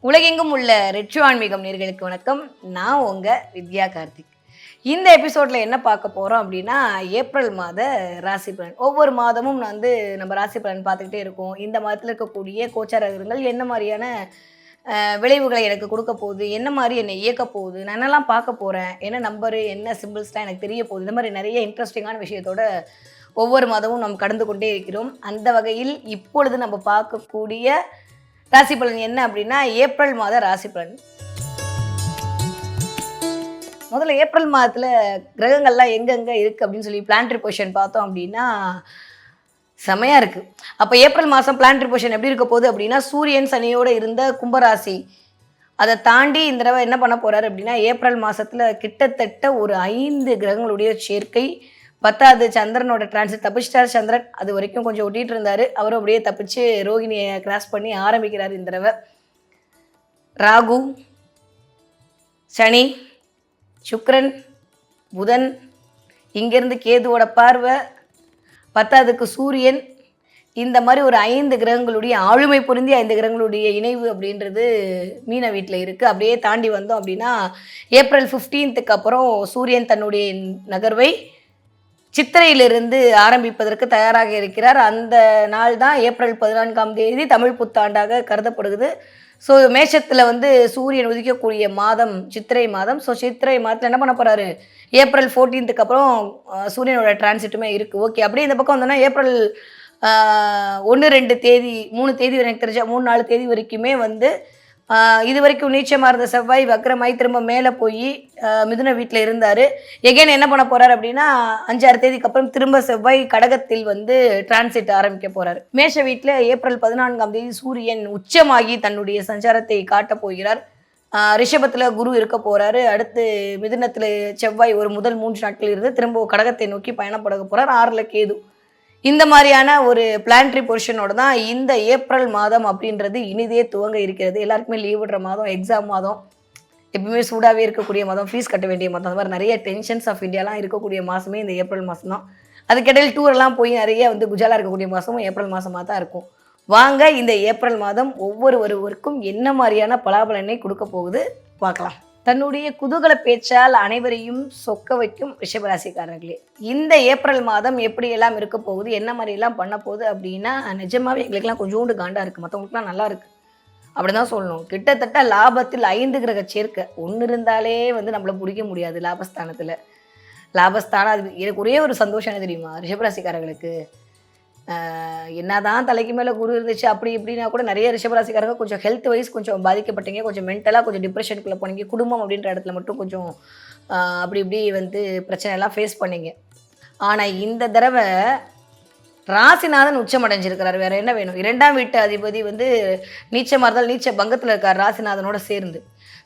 உலகெங்கும் உள்ள ரெட்ரோ ஆன்மீகம் நேர்களுக்கு வணக்கம். நான் உங்க வித்யா கார்த்திக். இந்த எபிசோட்ல என்ன பார்க்க போறோம் அப்படின்னா, ஏப்ரல் மாத ராசி பலன். ஒவ்வொரு மாதமும் நம்ம ராசி பலன் பார்த்துக்கிட்டே இருக்கோம். இந்த மாதத்துல இருக்கக்கூடிய கோச்சார கிரகங்கள் என்ன மாரியான விளைவுகளை எனக்கு குடுக்க போகுது, என்ன மாரி என்னை இயக்க போகுது, நான் என்னலாம் பார்க்க போறேன், என்ன நம்பரு, என்ன சிம்பிள்ஸ்லாம் எனக்கு தெரிய போகுது. இந்த மாரி நெறைய இன்ட்ரஸ்டிங்கான விஷயத்தோட ஒவ்வொரு மாதமும் நாம் கடந்து கொண்டே இருக்கிறோம். அந்த வகையில் இப்பொழுது நம்ம பார்க்கக்கூடிய ராசி பலன் என்ன அப்படின்னா, ஏப்ரல் மாத ராசி பலன். முதல்ல ஏப்ரல் மாதத்துல கிரகங்கள்லாம் எங்கெங்க இருக்கு அப்படின்னு சொல்லி பிளானட்டரி பொசிஷன் பார்த்தோம் அப்படின்னா, செமையா இருக்கு. அப்ப ஏப்ரல் மாசம் பிளானட்டரி பொசிஷன் எப்படி இருக்க போகுது அப்படின்னா, சூரியன் சனியோட இருந்த கும்பராசி அதை தாண்டி இந்த தடவை என்ன பண்ண போறாரு அப்படின்னா, ஏப்ரல் மாசத்துல கிட்டத்தட்ட ஒரு 5 கிரகங்களுடைய சேர்க்கை. 10வது சந்திரனோட டிரான்சிட் தப்பிச்சிட்டார் சந்திரன். அது வரைக்கும் கொஞ்சம் ஒட்டிட்டு இருந்தாரு. அவரும் அப்படியே தப்பிச்சு ரோகிணியை கிராஸ் பண்ணி ஆரம்பிக்கிறார் இந்த தடவை. ராகு, சனி, சுக்கிரன், புதன், இங்கிருந்து கேதுவோட பார்வை, 10வதுக்கு சூரியன், இந்த மாதிரி ஒரு 5 கிரகங்களுடைய ஆளுமை பொருந்திய 5 கிரகங்களுடைய இணைவு அப்படின்றது மீன வீட்டில் இருக்குது. அப்படியே தாண்டி வந்தோம் அப்படின்னா, ஏப்ரல் 15க்கு அப்புறம் சூரியன் தன்னுடைய நகர்வை சித்திரையிலிருந்து ஆரம்பிப்பதற்கு தயாராக இருக்கிறார். அந்த நாள் தான் ஏப்ரல் 14ஆம் தேதி தமிழ் புத்தாண்டாக கருதப்படுகிறது. ஸோ மேஷத்தில் சூரியன் உதிக்கக்கூடிய மாதம் சித்திரை மாதம். ஸோ சித்திரை மாதத்தில் என்ன பண்ண போகிறாரு, ஏப்ரல் 14க்கு அப்புறம் சூரியனோட டிரான்சிட்டுமே இருக்குது. ஓகே, அப்படியே இந்த பக்கம் வந்தோன்னா ஏப்ரல் 1, 2 தேதி 3 தேதி எனக்கு தெரிஞ்ச 3, 4 தேதி வரைக்குமே இது வரைக்கும் நீச்சமாக இருந்த செவ்வாய் வக்ரமாய் திரும்ப மேலே போய் மிதுன வீட்டில் இருந்தார். எகைன் என்ன பண்ண போகிறார் அப்படின்னா, 5, 6 தேதிக்கு அப்புறம் திரும்ப செவ்வாய் கடகத்தில் டிரான்சிட் ஆரம்பிக்க போகிறார். மேஷ வீட்டில் ஏப்ரல் 14ஆம் தேதி சூரியன் உச்சமாகி தன்னுடைய சஞ்சாரத்தை காட்டப் போகிறார். ரிஷபத்தில் குரு இருக்க போகிறாரு. அடுத்து மிதுனத்தில் செவ்வாய் ஒரு முதல் 3 நாட்கள் இருந்து திரும்ப கடகத்தை நோக்கி பயணப்பட போகிறார். 6ல் கேது. இந்த மாதிரியான ஒரு பிளானட்டரி பொசிஷனோட தான் இந்த ஏப்ரல் மாதம் அப்படின்றது இனிதே துவங்க இருக்கிறது. எல்லாருக்குமே லீவ் விடுற மாதம், எக்ஸாம் மாதம், எப்பவுமே சூடாகவே இருக்கக்கூடிய மாதம், ஃபீஸ் கட்ட வேண்டிய மாதம், அந்த மாதிரி நிறைய டென்ஷன்ஸ் ஆஃப் இந்தியாலாம் இருக்கக்கூடிய மாதமே இந்த ஏப்ரல் மாதம் தான். அதுக்கிடையில் டூரெல்லாம் போய் நிறைய குஜாலாக இருக்கக்கூடிய மாதமும் ஏப்ரல் மாதமாக தான் இருக்கும். வாங்க இந்த ஏப்ரல் மாதம் ஒவ்வொருவருக்கும் என்ன மாதிரியான பலாபலனை கொடுக்க போகுது பார்க்கலாம். தன்னுடைய குதூகல பேச்சால் அனைவரையும் சொக்க வைக்கும் ரிஷபராசிக்காரர்களே, இந்த ஏப்ரல் மாதம் எப்படியெல்லாம் இருக்க போகுது, என்ன மாதிரியெல்லாம் பண்ண போகுது அப்படின்னா, நிஜமாவே எங்களுக்கெல்லாம் கொஞ்சோண்டு காண்டா இருக்குது. மற்றவங்களுக்குலாம் நல்லா இருக்குது அப்படி தான் சொல்லணும். கிட்டத்தட்ட லாபத்தில் 5 கிரக சேர்க்கை. ஒன்று இருந்தாலே நம்மளை பிடிக்க முடியாது லாபஸ்தானத்தில். லாபஸ்தானம் அது எனக்கு ஒரே ஒரு சந்தோஷம் என்ன தெரியுமா, ரிஷபராசிக்காரர்களுக்கு என்னதான் தலைக்கு மேலே குரு இருந்துச்சு அப்படி இப்படின்னா கூட நிறைய ரிஷபராசிக்காரங்க கொஞ்சம் ஹெல்த் வைஸ் கொஞ்சம் பாதிக்கப்பட்டீங்க, கொஞ்சம் மென்டலாக கொஞ்சம் டிப்ரெஷனுக்குள்ளே போனீங்க. குடும்பம் அப்படின்ற இடத்துல மட்டும் கொஞ்சம் அப்படி இப்படி பிரச்சனை எல்லாம் ஃபேஸ் பண்ணீங்க. ஆனால் இந்த தடவை ராசிநாதன் உச்சம் அடைஞ்சிருக்கிறார். வேற என்ன வேணும்? 2ஆம் வீட்டு அதிபதி நீச்சமாக இருந்தால் நீச்ச பங்கத்தில் இருக்கார் ராசிநாதனோட சேர்ந்து.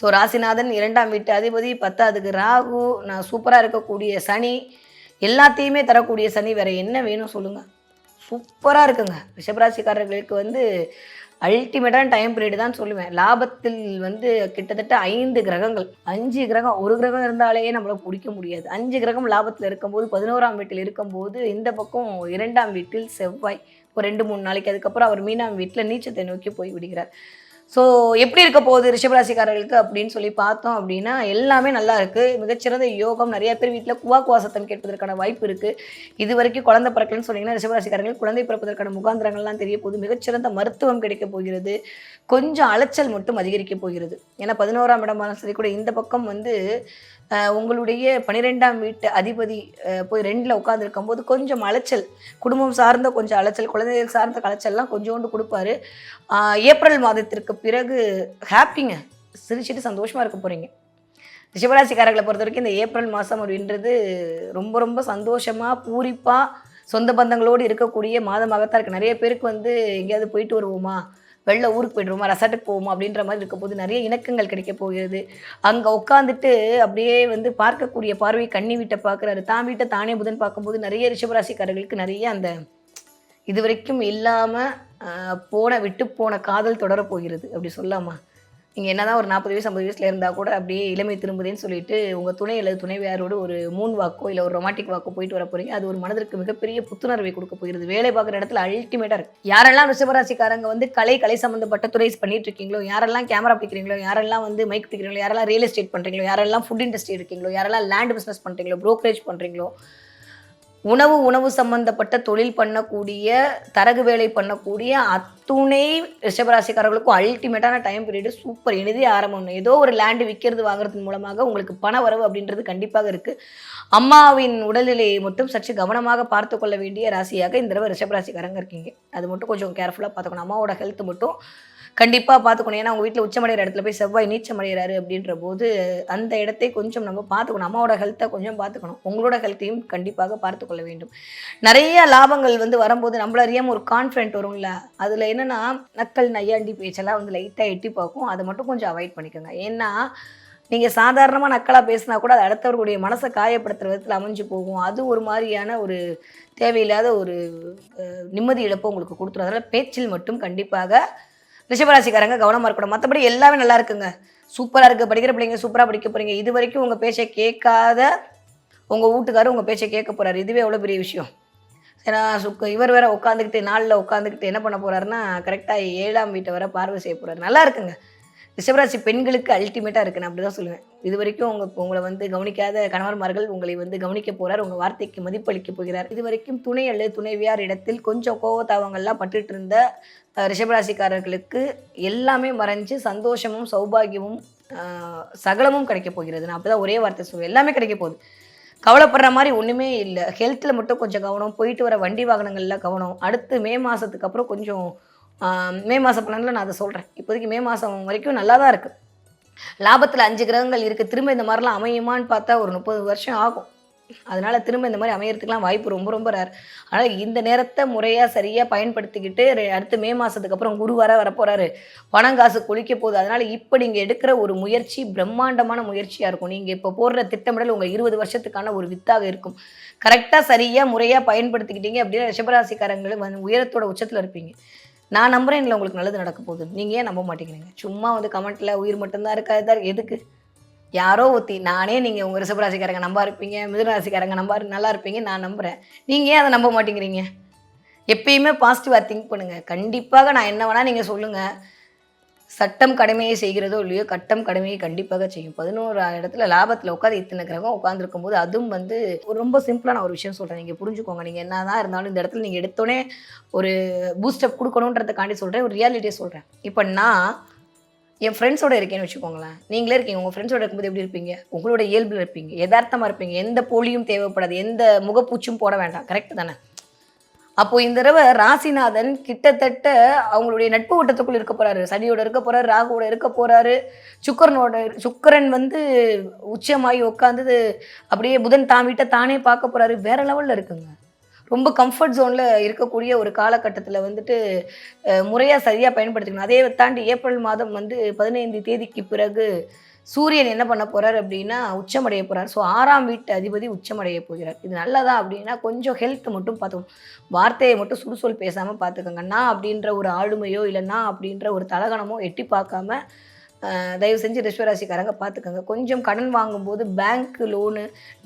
ஸோ ராசிநாதன் 2ஆம் வீட்டு அதிபதி, 10வதுக்கு ராகு, நான் சூப்பராக இருக்கக்கூடிய சனி, எல்லாத்தையுமே தரக்கூடிய சனி. வேற என்ன வேணும் சொல்லுங்கள்? சூப்பராக இருக்குங்க. ரிஷபராசிக்காரர்களுக்கு அல்டிமேட்டான டைம் பீரியட் தான் சொல்லுவேன். லாபத்தில் கிட்டத்தட்ட 5 கிரகங்கள், 5 கிரகம். ஒரு கிரகம் இருந்தாலே நம்மளை பிடிக்க முடியாது. 5 கிரகம் லாபத்தில் இருக்கும்போது, 11ஆம் வீட்டில் இருக்கும்போது, இந்த பக்கம் 2ஆம் வீட்டில் செவ்வாய் ஒரு 2, 3 நாளைக்கு, அதுக்கப்புறம் அவர் மீனாம் வீட்டில் நீச்சத்தை நோக்கி போய் விடுகிறார். ஸோ எப்படி இருக்க போகுது ரிஷபராசிக்காரர்களுக்கு அப்படின்னு சொல்லி பார்த்தோம் அப்படின்னா, எல்லாமே நல்லா இருக்குது. மிகச்சிறந்த யோகம். நிறைய பேர் வீட்டில் குவா சத்தம் கேட்பதற்கான வாய்ப்பு இருக்குது. இது வரைக்கும் குழந்தை பிறக்கலன்னு சொன்னீங்கன்னா, ரிஷபராசிக்காரர்கள் குழந்தை பிறப்பதற்கான முகாந்திரங்கள்லாம் தெரிய போகுது. மிகச்சிறந்த மருத்துவம் கிடைக்க போகிறது. கொஞ்சம் அலைச்சல் மட்டும் அதிகரிக்க போகிறது. ஏன்னா 11ஆம் இடமான சரி கூட இந்த பக்கம் உங்களுடைய 12ஆம் வீட்டு அதிபதி போய் 2ல் உட்காந்துருக்கும் போது கொஞ்சம் அலைச்சல், குடும்பம் சார்ந்த கொஞ்சம் அலைச்சல், குழந்தைகள் சார்ந்த அலைச்சல்லாம் கொஞ்சோண்டு கொடுப்பாரு. ஏப்ரல் மாதத்திற்கு பிறகு ஹாப்பிங்க, சிரிச்சுட்டு சந்தோஷமாக இருக்க போகிறீங்க. ரிஷபராசிக்காரர்களை பொறுத்த வரைக்கும் இந்த ஏப்ரல் மாதம் அப்படின்றது ரொம்ப ரொம்ப சந்தோஷமாக பூரிப்பாக சொந்த பந்தங்களோடு இருக்கக்கூடிய மாதமாகத்தான் இருக்குது. நிறைய பேருக்கு எங்கேயாவது போயிட்டு வருவோமா, வெளில ஊருக்கு போய்டுவோமா, ரெசார்ட்டுக்கு போவோமா அப்படின்ற மாதிரி இருக்க போது நிறைய இணக்கங்கள் கிடைக்க போகிறது. அங்கே உட்காந்துட்டு அப்படியே பார்க்கக்கூடிய பார்வை கன்னி வீட்டை பார்க்குறாரு, தான் வீட்டை தானே புதன் பார்க்கும்போது நிறைய ரிஷபராசிக்காரர்களுக்கு நிறைய அந்த இது வரைக்கும் இல்லாமல் விட்டு போன காதல் தொடரப்போகிறது அப்படி சொல்லாமா. நீங்கள் என்ன தான் ஒரு 40 வயசு 50 வயசில் இருந்தால் கூட அப்படியே இளமை திரும்புதேன்னு சொல்லிட்டு உங்கள் துணை அல்லது துணைவியாரோடு ஒரு மூன் வாக்கோ இல்லை ஒரு ரொமாட்டிக் வாக்கோ போயிட்டு வர போகிறீங்க. அது ஒரு மனதிற்கு மிகப்பெரிய புத்துணர்வை கொடுக்க போகிறது. வேலை பார்க்குற இடத்துல அல்டிமேட்டாக இருக்குது. யாரெல்லாம் ரிஷபராசிக்காரங்க வந்து கலை சம்மந்தப்பட்ட துறை பண்ணிட்டு இருக்கீங்களோ, யாரெல்லாம் கேமரா பிடிக்கிறீங்களோ, யாரெல்லாம் வந்து மைக் பிடிக்கிறீங்களோ, யாரெல்லாம் ரியல் எஸ்டேட் பண்ணுறீங்களோ, யாரெல்லாம் ஃபுட் இண்டஸ்ட்ரி இருக்கீங்களோ, யாரெல்லாம் லேண்ட் பிஸ்னஸ் பண்ணுறீங்களோ, ப்ரோக்கரேஜ் பண்ணுறீங்களோ, உணவு சம்பந்தப்பட்ட தொழில் பண்ணக்கூடிய தரகு வேலை பண்ணக்கூடிய அத்துணை ரிஷபராசிக்காரர்களுக்கும் அல்டிமேட்டான டைம் பீரியடு சூப்பர் இனிதே ஆரம்பம். ஏதோ ஒரு லேண்டு விற்கிறது வாங்குறதன் மூலமாக உங்களுக்கு பண வரவு அப்படின்றது கண்டிப்பாக இருக்குது. அம்மாவின் உடல்நிலையை மட்டும் சற்று கவனமாக பார்த்து கொள்ள வேண்டிய ராசியாக இந்த தடவை ரிஷபராசிக்காரங்க இருக்கீங்க. அது மட்டும் கொஞ்சம் கேர்ஃபுல்லாக பார்த்துக்கணும். அம்மாவோட ஹெல்த் மட்டும் கண்டிப்பாக பார்த்துக்கணும். ஏன்னா அவங்க வீட்டில் உச்சமடைகிற இடத்துல போய் செவ்வாய் நீச்சமடைகிறாரு அப்படின்ற போது அந்த இடத்தை கொஞ்சம் நம்ம பார்த்துக்கணும். அம்மாவோட ஹெல்த்தை கொஞ்சம் பார்த்துக்கணும். உங்களோட ஹெல்த்தையும் கண்டிப்பாக பார்த்து கொள்ள வேண்டும். நிறைய லாபங்கள் வந்து வரும்போது நம்மள அறியாமல் ஒரு கான்ஃபிடென்ட் வரும்ல, அதில் என்னென்னா நக்கல் நையாண்டி பேச்செல்லாம் வந்து லைட்டாக எட்டி பார்க்கும். அதை மட்டும் கொஞ்சம் அவாய்ட் பண்ணிக்கோங்க. ஏன்னா நீங்கள் சாதாரணமாக நக்கலாக பேசினா கூட அது அடுத்தவர்களுடைய மனசை காயப்படுத்துகிற விதத்தில் அமைஞ்சு போகும். அது ஒரு மாதிரியான ஒரு தேவையில்லாத ஒரு நிம்மதி இழப்பை உங்களுக்கு கொடுத்துரும். அதனால் பேச்சில் மட்டும் கண்டிப்பாக ரிஷபராசிக்காரங்க கவனமாக இருக்கணும். மற்றபடி எல்லாமே நல்லா இருக்குங்க, சூப்பராக இருக்குது. படிக்கிற பிள்ளைங்க சூப்பராக படிக்க போகிறீங்க. இது வரைக்கும் உங்கள் பேச்சை கேட்காத உங்கள் வீட்டுக்காரர் உங்கள் பேச்சை கேட்க போகிறாரு. இதுவே எவ்வளோ பெரிய விஷயம். ஏன்னா இவர் வேற உட்காந்துக்கிட்டு நாளில் உட்காந்துக்கிட்டு என்ன பண்ண போகிறாருன்னா கரெக்டாக 7ஆம் வீட்டை வர பார்வை செய்ய போகிறாரு. நல்லா இருக்குங்க. ரிஷபராசி பெண்களுக்கு அல்டிமேட்டாக இருக்குது. நான் அப்படி தான் சொல்லுவேன். இது வரைக்கும் உங்களை வந்து கவனிக்காத கணவன்மார்கள் உங்களை வந்து கவனிக்க போகிறார். உங்கள் வார்த்தைக்கு மதிப்பளிக்க போகிறார். இது வரைக்கும் துணை அல்லது துணைவியார் இடத்தில் கொஞ்சம் கோவத்தாவங்கள்லாம் பட்டுட்டு இருந்த ரிஷபராசிக்காரர்களுக்கு எல்லாமே மறைஞ்சு சந்தோஷமும் சௌபாகியமும் சகலமும் கிடைக்க போகிறது. நான் அப்படி தான் ஒரே வார்த்தை சொல்லுவேன். எல்லாமே கிடைக்க போகுது. கவலைப்படுற மாதிரி ஒன்றுமே இல்லை. ஹெல்த்தில் மட்டும் கொஞ்சம் கவனம், போயிட்டு வர வண்டி வாகனங்களில் கவனம். அடுத்து மே மாதத்துக்கு அப்புறம் கொஞ்சம் மே மாத பலனில் நான் அதை சொல்கிறேன். இப்போதைக்கு மே மாதம் வரைக்கும் நல்லா தான் இருக்குது. லாபத்தில் 5 கிரகங்கள் இருக்குது. திரும்ப இந்த மாதிரிலாம் அமையுமான்னு பார்த்தா ஒரு 30 வருஷம் ஆகும். அதனால் திரும்ப இந்த மாதிரி அமையறதுக்கெலாம் வாய்ப்பு ரொம்ப ரொம்ப ரேர். ஆனால் இந்த நேரத்தை முறையாக சரியாக பயன்படுத்திக்கிட்டு அடுத்து மே மாதத்துக்கு அப்புறம் குரு வரப்போகிறாரு. பணம் காசு கொளிக்க போகுது. அதனால் இப்போ நீங்கள் எடுக்கிற ஒரு முயற்சி பிரம்மாண்டமான முயற்சியாக இருக்கும். நீங்கள் இப்போ போடுற திட்டமிடல் உங்கள் 20 வருஷத்துக்கான ஒரு வித்தாக இருக்கும். கரெக்டாக சரியாக முறையாக பயன்படுத்திக்கிட்டீங்க அப்படின்னா ரிஷபராசிக்காரங்களும் உயரத்தோட உச்சத்தில் இருப்பீங்க. நான் நம்புறேன் இல்லை உங்களுக்கு நல்லது நடக்க போகுது. நீங்கள் ஏன் நம்ப மாட்டேங்கிறீங்க? சும்மா வந்து கமெண்ட்டில் உயிர் மட்டும்தான் இருக்காது எதுக்கு? யாரோ ஒத்தி நானே நீங்கள் உங்கள் ரிஷபராசிக்காரங்க நம்ப இருப்பீங்க, மிதுனராசிக்காரங்க நல்லா இருப்பீங்க, நான் நம்புகிறேன். நீங்கள் ஏன் அதை நம்ப மாட்டேங்கிறீங்க? எப்பயுமே பாசிட்டிவாக திங்க் பண்ணுங்கள். கண்டிப்பாக நான் என்ன வேணால் நீங்கள் சொல்லுங்கள். சட்டம் கடமையை செய்கிறதோ இல்லையோ கட்டம் கடமையை கண்டிப்பாக செய்யும். 11 இடத்துல லாபத்தில் உட்காந்து இத்தனை கிரகம் உட்காந்துருக்கும் போது அதுவும் வந்து ரொம்ப சிம்பிளான ஒரு விஷயம் சொல்கிறேன். நீங்கள் புரிஞ்சுக்கோங்க. நீங்கள் என்ன தான் இருந்தாலும் இந்த இடத்துல நீங்கள் எடுத்தோடனே ஒரு பூஸ்டப் கொடுக்கணுன்றதுக்காண்டி சொல்கிறேன். ஒரு ரியாலிட்டியை சொல்கிறேன். இப்போ நான் என் ஃப்ரெண்ட்ஸோட இருக்கேன்னு வச்சுக்கோங்களேன். நீங்களே இருக்கீங்க. உங்கள் ஃப்ரெண்ட்ஸோட இருக்கும்போது எப்படி இருப்பீங்க? உங்களோட இயல்பில் இருப்பீங்க, யதார்த்தமாக இருப்பீங்க. எந்த போலியும் தேவைப்படாது, எந்த முகப்பூச்சும் போட வேண்டாம். கரெக்டு தானே? அப்போது இந்த தடவை ராசிநாதன் கிட்டத்தட்ட அவங்களுடைய நட்பு வட்டத்துக்குள் இருக்க போகிறாரு. சனியோட இருக்க போகிறாரு, ராகுவோட இருக்க போகிறாரு, சுக்கரன் வந்து உச்சமாகி உட்காந்து அப்படியே புதன் வீட்டை தானே பார்க்க போகிறாரு. வேற லெவலில் இருக்குங்க. ரொம்ப கம்ஃபர்ட் ஜோனில் இருக்கக்கூடிய ஒரு காலகட்டத்தில் வந்துட்டு முறையாக சரியாக பயன்படுத்திக்கணும். அதே தாண்டி ஏப்ரல் மாதம் வந்து 15 தேதிக்கு பிறகு சூரியன் என்ன பண்ண போகிறார் அப்படின்னா உச்சமடைய போகிறார். ஸோ 6ஆம் வீட்டு அதிபதி உச்சமடைய போகிறார். இது நல்லதா அப்படின்னா கொஞ்சம் ஹெல்த் மட்டும் பார்த்துக்கணும். வார்த்தையை மட்டும் சுடுசொல் பேசாமல் பார்த்துக்கோங்க. நான் அப்படின்ற ஒரு ஆளுமையோ இல்லைன்னா அப்படின்ற ஒரு தலகணமோ எட்டி பார்க்காம தயவு செஞ்சு ரிஷபராசிக்காரங்க பார்த்துக்கோங்க. கொஞ்சம் கடன் வாங்கும்போது பேங்க் லோனு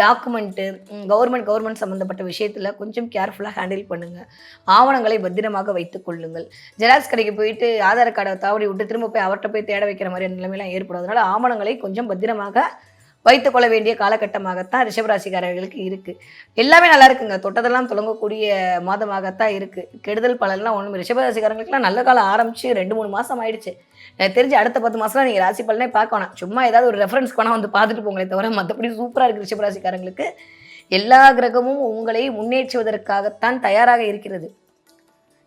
டாக்குமெண்ட்டு கவர்மெண்ட் சம்மந்தப்பட்ட விஷயத்தில் கொஞ்சம் கேர்ஃபுல்லாக ஹேண்டில் பண்ணுங்கள். ஆவணங்களை பத்திரமாக வைத்துக் கொள்ளுங்கள். ஜெராக்ஸ் கடைக்கு போயிட்டு ஆதார் கார்டை தாவடி விட்டு திரும்ப போய் அவர்கிட்ட போய் தேட வைக்கிற மாதிரி நிலைமையெல்லாம் ஏற்படும். அதனால் ஆவணங்களை கொஞ்சம் பத்திரமாக வைத்துக்கொள்ள வேண்டிய காலகட்டமாகத்தான் ரிஷபராசிக்காரர்களுக்கு இருக்குது. எல்லாமே நல்லா இருக்குங்க. தொட்டதெல்லாம் தொடங்கக்கூடிய மாதமாகத்தான் இருக்குது. கெடுதல் பலன்லாம் ஒன்றும் ரிஷபராசிக்காரங்களுக்குலாம் நல்ல காலம் ஆரம்பித்து 2-3 மாதம் ஆயிடுச்சு. எனக்கு தெரிஞ்சு அடுத்த 10 மாதம்லாம் நீங்கள் ராசி பலனே பார்க்கணும். சும்மா ஏதாவது ஒரு ரெஃபரன்ஸ்க்கு வேணால் வந்து பார்த்துட்டு போங்களே தவிர மற்றபடி சூப்பராக இருக்குது. ரிஷபராசிக்காரங்களுக்கு எல்லா கிரகமும் உங்களை முன்னேற்றுவதற்காகத்தான் தயாராக இருக்கிறது.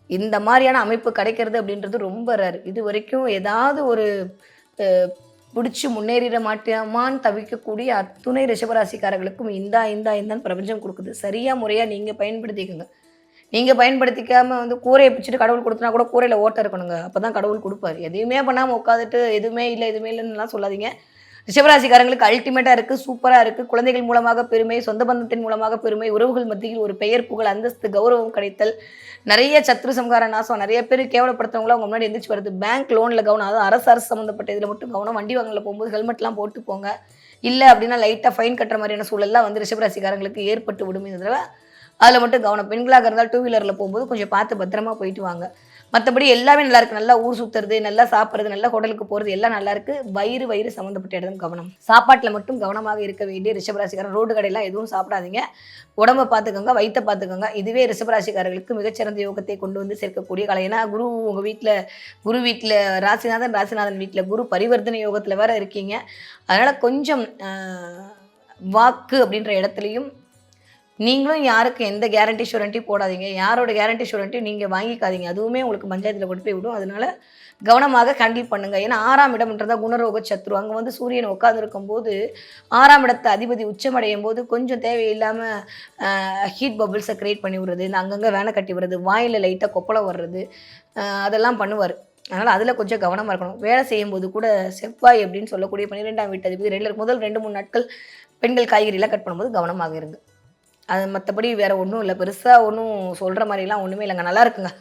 இந்த மாதிரியான அமைப்பு கிடைக்கிறது அப்படின்றது ரொம்ப ரேர். இது வரைக்கும் ஏதாவது ஒரு பிடிச்சி முன்னேறிட மாட்டோமான்னு தவிக்கக்கூடிய அத்துணை ரிஷபராசிக்காரர்களுக்கும் இந்தான்னு பிரபஞ்சம் கொடுக்குது. சரியாக முறையாக நீங்கள் பயன்படுத்திக்கோங்க. நீங்கள் பயன்படுத்திக்காமல் வந்து கூரையை பிடிச்சிட்டு கடவுள் கொடுத்தனா கூட கூரையில் ஓட்ட இருக்கணுங்க. அப்போ தான் கடவுள் கொடுப்பார். எதுவுமே பண்ணாமல் உட்காந்துட்டு எதுவுமே இல்லைன்னுலாம் சொல்லாதீங்க. ரிஷபராசிக்காரங்களுக்கு அல்டிமேட்டாக இருக்குது, சூப்பராக இருக்குது. குழந்தைகள் மூலமாக பெருமை, சொந்த பந்தத்தின் மூலமாக பெருமை, உறவுகள் மத்தியில் ஒரு பெயர் புகழ் அந்தஸ்து கௌரவம் கிடைத்தல், நிறைய சத்ரு சம்ஹார நாசம், நிறைய பேர் கேவலப்படுத்துறவங்களா அவங்க முன்னாடி எந்திரிச்சு வருது. பேங்க் லோனில் கவனம், அதாவது அரசு சம்மந்தப்பட்ட இதில் மட்டும் கவனம். வண்டி வாங்கல போகும்போது ஹெல்மெட்லாம் போட்டு போங்க. இல்லை அப்படின்னா லைட்டாக ஃபைன் கட்டுற மாதிரியான சூழல்லாம் வந்து ரிஷபராசிக்காரங்களுக்கு ஏற்பட்டு விடும். இந்த தடவை அதில் மட்டும் கவனம். பெண்களாக இருந்தால் 2 வீலரில் போகும்போது கொஞ்சம் பார்த்து பத்திரமா போயிட்டு வாங்க. மற்றபடி எல்லாமே நல்லா இருக்குது. நல்லா ஊர் சுற்றுறது, நல்லா சாப்பிட்றது, நல்லா ஹோட்டலுக்கு போகிறது எல்லாம் நல்லா இருக்குது. வயிறு சம்மந்தப்பட்ட இடம் கவனம். சாப்பாட்டில் மட்டும் கவனமாக இருக்க வேண்டிய ரிஷபராசிக்காரர். ரோடு கடையெல்லாம் எதுவும் சாப்பிடாதீங்க. உடம்பை பார்த்துக்கோங்க, வயிற்றை பார்த்துக்கோங்க. இதுவே ரிஷபராசிக்காரர்களுக்கு மிகச்சிறந்த யோகத்தை கொண்டு வந்து சேர்க்கக்கூடிய காலம். ஏன்னா குரு உங்கள் வீட்டில் ராசிநாதன் வீட்டில் குரு பரிவர்த்தனை யோகத்தில் வேற இருக்கீங்க. அதனால் கொஞ்சம் வாக்கு அப்படின்ற இடத்துலையும் நீங்களும் யாருக்கும் எந்த கேரண்டி ஷூரண்ட்டி போடாதீங்க. யாரோட கேரண்டி ஷூரண்ட்டியும் நீங்கள் வாங்கிக்காதீங்க. அதுவுமே உங்களுக்கு பஞ்சாயத்தில் கொண்டு போய் விடும். அதனால கவனமாக ஹேண்டில் பண்ணுங்கள். ஏன்னா 6ஆம் இடம்ன்றதா குணரோக சத்ரு. அங்கே வந்து சூரியன் உட்காந்துருக்கும் போது 6ஆம் இடத்தை அதிபதி உச்சமடையும் போது கொஞ்சம் தேவையில்லாமல் ஹீட் பபிள்ஸை க்ரியேட் பண்ணி விடுறது, இந்த அங்கங்கே வேனை கட்டி விடுறது, வாயில் லைட்டாக கொப்பளம் வர்றது, அதெல்லாம் பண்ணுவார். அதனால் அதில் கொஞ்சம் கவனமாக இருக்கணும். வேலை செய்யும்போது கூட செவ்வாய் அப்படின்னு சொல்லக்கூடிய 12ஆம் வீட்டு அதிபதி முதல் 2-3 நாட்கள் பெண்கள் காய்கறிலாம் கட் பண்ணும்போது கவனமாக இருங்க. அது மற்றபடி வேறு ஒன்றும் இல்லை, பெருசாக ஒன்றும் சொல்கிற மாதிரிலாம் ஒன்றுமே இல்லைங்க. நல்லா இருக்குங்க,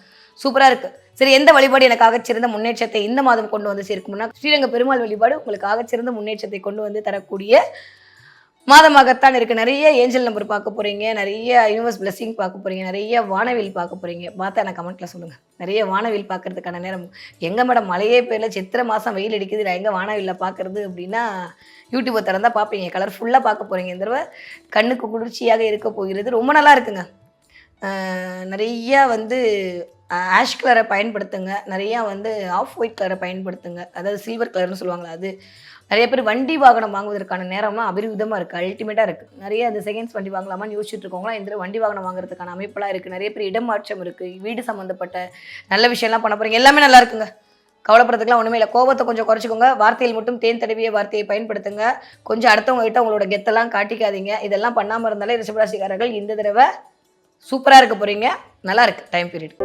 சூப்பராக இருக்குது. சரி, எந்த வழிபாடு எனக்கு ஆகச்சிறந்த முன்னேற்றத்தை இந்த மாதம் கொண்டு வந்து சேர்க்கும்னா ஸ்ரீரங்க பெருமாள் வழிபாடு உங்களுக்கு ஆகச்சிறந்த முன்னேற்றத்தை கொண்டு வந்து தரக்கூடிய மாதமாகத்தான் இருக்குது. நிறைய ஏஞ்சல் நம்பர் பார்க்க போகிறீங்க, நிறைய யூனிவர்ஸ் பிளெஸிங் பார்க்க போகிறீங்க, நிறைய வானவில் பார்க்க போகிறீங்க. பார்த்தா எனக்கு கமெண்ட்டில் சொல்லுங்கள். நிறைய வானவில் பார்க்குறதுக்கான நேரம். எங்கே மேடம் மழையே பேரில் சித்திரை மாதம் வெயில் அடிக்குது, நான் எங்கே வானவில்ல பார்க்குறது அப்படின்னா யூடியூப்பை திறந்தால் பார்ப்பீங்க. கலர்ஃபுல்லாக பார்க்க போகிறீங்க. இந்த தடவை கண்ணுக்கு குளிர்ச்சியாக இருக்க போகிறது. ரொம்ப நல்லா இருக்குங்க. நிறையா வந்து ஆஷ் கலரை பயன்படுத்துங்க. நிறையா வந்து ஆஃப் ஒயிட் கலரை பயன்படுத்துங்க. அதாவது சில்வர் கலர்னு சொல்லுவாங்களா அது. நிறைய பேர் வண்டி வாகனம் வாங்குவதற்கான நேரம்லாம் அபரிவிதமாக இருக்குது, அல்டிமேட்டாக இருக்குது. நிறைய அந்த செகண்ட்ஸ் வண்டி வாங்கலாமான்னு யோசிச்சுட்டு இருக்கோங்களா, இந்த வண்டி வாகனம் வாங்குறதுக்கான அமைப்பெல்லாம் இருக்குது. நிறைய பேர் இடமாற்றம் இருக்குது, வீடு சம்மந்தப்பட்ட நல்ல விஷயம்லாம் பண்ண போகிறீங்க. எல்லாமே நல்லா இருக்குங்க. கவலைப்படுறதுக்குலாம் ஒன்றுமே இல்லை. கோபத்தை கொஞ்சம் குறைச்சிக்கோங்க. வார்த்தையில் மட்டும் தேன் தடவிய வார்த்தையை பயன்படுத்துங்க. கொஞ்சம் அடுத்தவங்க கிட்ட உங்களோட கெத்தெல்லாம் காட்டிக்காதீங்க. இதெல்லாம் பண்ணாமல் இருந்தாலே ரிஷபராசிக்காரர்கள் இந்த தடவை சூப்பராக இருக்க போகிறீங்க. நல்லா இருக்குது டைம் பீரியட்.